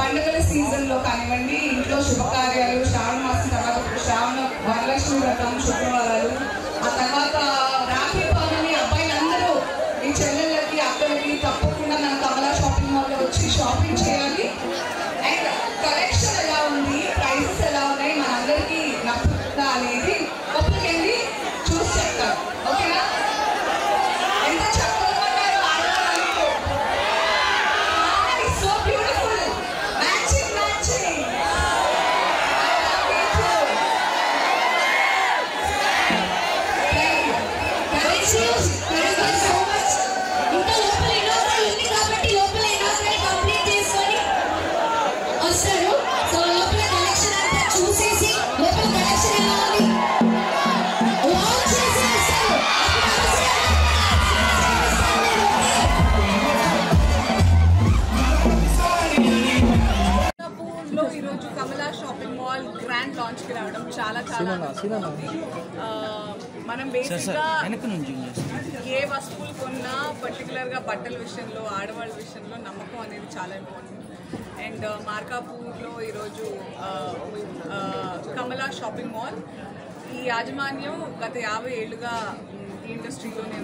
పండుగల సీజన్లో కానివ్వండి, ఇంట్లో శుభకార్యాలు, శ్రావణ మాసం తర్వాత శ్రావణ వరలక్ష్మి వ్రతం, శుక్రవారాలు, ఆ తర్వాత రాఖీ పౌర్ణమి, అబ్బాయిలందరూ మీ చెల్లెళ్ళకి అక్కలకి తప్పకుండా మన కమలా షాపింగ్ మాల్లో వచ్చి షాపింగ్ చేయాలి. అండ్ కలెక్షన్ ఎలా ఉంది, ప్రైసెస్ ఎలా ఉన్నాయి, మనందరికీ నచ్చుతుందా అనేది ఒక్కరికెళ్ళి చూసి చెప్తారు. ఓకేనా? ఎంత చక్కగా ఉన్నారు ఆడవాళ్ళు. So beautiful, matching matching. ఈరోజు కమలా షాపింగ్ మాల్ గ్రాండ్ లాంచ్ కి రావడం చాలా చాలా మనం బేసిక్గా ఏ వస్తువులు కొన్నా పర్టికులర్గా బట్టల విషయంలో, ఆడవాళ్ళ విషయంలో నమ్మకం అనేది చాలా ఇంపార్టెంట్. అండ్ మార్కాపూర్లో ఈరోజు కమలా షాపింగ్ మాల్, ఈ యాజమాన్యం గత 50 ఏళ్ళుగా ఈ ఇండస్ట్రీలోనే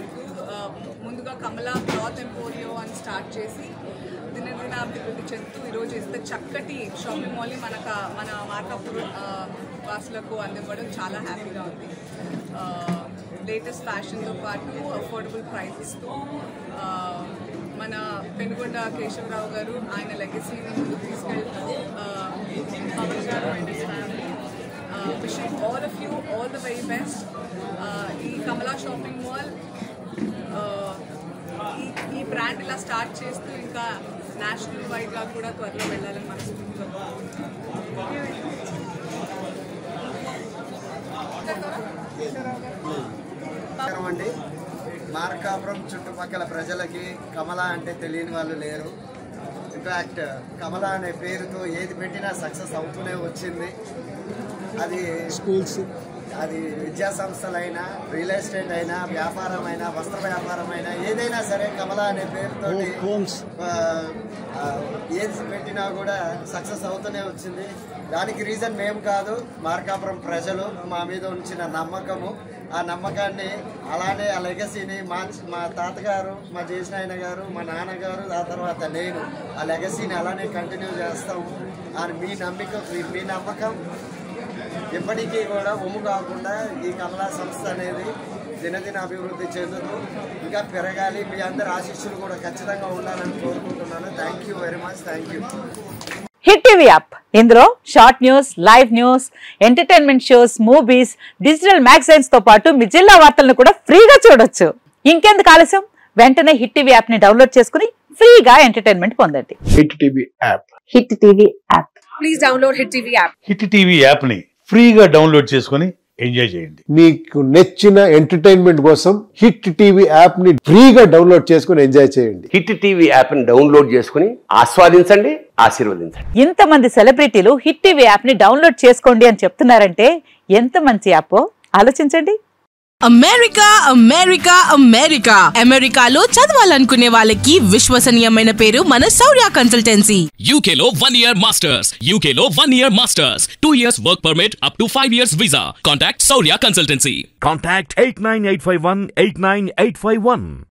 ముందుగా కమలా క్లాత్ ఎంపోరియో అని స్టార్ట్ చేసి దినదినాభివృద్ధి చెందుతూ ఈరోజు ఇంత చక్కటి షాపింగ్ మాల్ని మన మార్కాపూర్ వాసులకు అందివ్వడం చాలా హ్యాపీగా ఉంది. లేటెస్ట్ ఫ్యాషన్తో పాటు అఫోర్డబుల్ ప్రైసెస్తో మన పెనుగొండ కేశవరావు గారు ఆయన లెగసీని ముందుకు తీసుకెళ్తూ పవన్ గారు and his family wishing all of you all the very best. ఈ కమలా షాపింగ్ మాల్ ఈ బ్రాండ్ ఇలా స్టార్ట్ చేస్తూ ఇంకా నేషనల్ వైడ్గా కూడా త్వరలో వెళ్ళాలని మనస్ఫూర్తిగా అండి. మార్కాపురం చుట్టుపక్కల ప్రజలకి కమలా అంటే తెలియని వాళ్ళు లేరు. ఇన్ఫ్యాక్ట్ కమలా అనే పేరుతో ఏది పెట్టినా సక్సెస్ అవుతూనే వచ్చింది. అది స్కూల్స్, అది విద్యా సంస్థలైనా, రియల్ ఎస్టేట్ అయినా, వ్యాపారమైనా, వస్త్ర వ్యాపారమైనా, ఏదైనా సరే కమలా అనే పేరుతో ఏది పెట్టినా కూడా సక్సెస్ అవుతూనే వచ్చింది. దానికి రీజన్ మేము కాదు, మార్కాపురం ప్రజలు మా మీద ఉంచిన నమ్మకము. ఆ నమ్మకాన్ని అలానే ఆ లెగసీని మా తాతగారు, మా జేష్నాయన గారు, మా నాన్నగారు, ఆ తర్వాత నేను ఆ లెగసీని అలానే కంటిన్యూ చేస్తాము. మీ నమ్మకం ఎప్పటికీ కూడా ఒమ్ము కాకుండా ఈ కమలా సంస్థ అనేది దినదిన అభివృద్ధి చెందుతూ ఇంకా పెరగాలి. మీ అందరి ఆశీస్సులు కూడా ఖచ్చితంగా ఉండాలని కోరుకుంటున్నాను. Thank you very much. Thank you. Hit TV app, ఇందులో short news, live news, entertainment shows, movies, digital magazines తో పాటు మీ జిల్లా వార్తలను కూడా ఫ్రీగా చూడొచ్చు. ఇంకెందుకు ఆలస్యం, వెంటనే హిట్ టీవీ యాప్ ని డౌన్లోడ్ చేసుకుని ఫ్రీగా ఎంటర్టైన్మెంట్ పొందండి. Hit TV app. Hit TV app. Please download hit TV app. Hit TV app ని ఫ్రీగా డౌన్లోడ్ చేసుకుని ఎంజాయ్ చేయండి. మీకు నచ్చిన ఎంటర్టైన్మెంట్ కోసం హిట్ టీవీ యాప్ ని ఫ్రీగా డౌన్లోడ్ చేసుకుని ఎంజాయ్ చేయండి. హిట్ టీవీ యాప్ ని డౌన్లోడ్ చేసుకుని ఆస్వాదించండి, ఆశీర్వదించండి. ఇంతమంది సెలబ్రిటీలు హిట్ టీవీ యాప్ ని డౌన్లోడ్ చేసుకోండి అని చెప్తున్నారంటే ఎంత మంచి యాప్ ఆలోచించండి. అమెరికా అమెరికా అమెరికా అమెరికాలో చదవాలనుకునే వాళ్ళకి విశ్వసనీయమైన పేరు మన శౌర్య కన్సల్టెన్సీ. UK లో 1 year masters, UK లో 1 year masters, 2 years work permit up to 5 years visa. Contact Saurya Consultancy. Contact 89851 89851.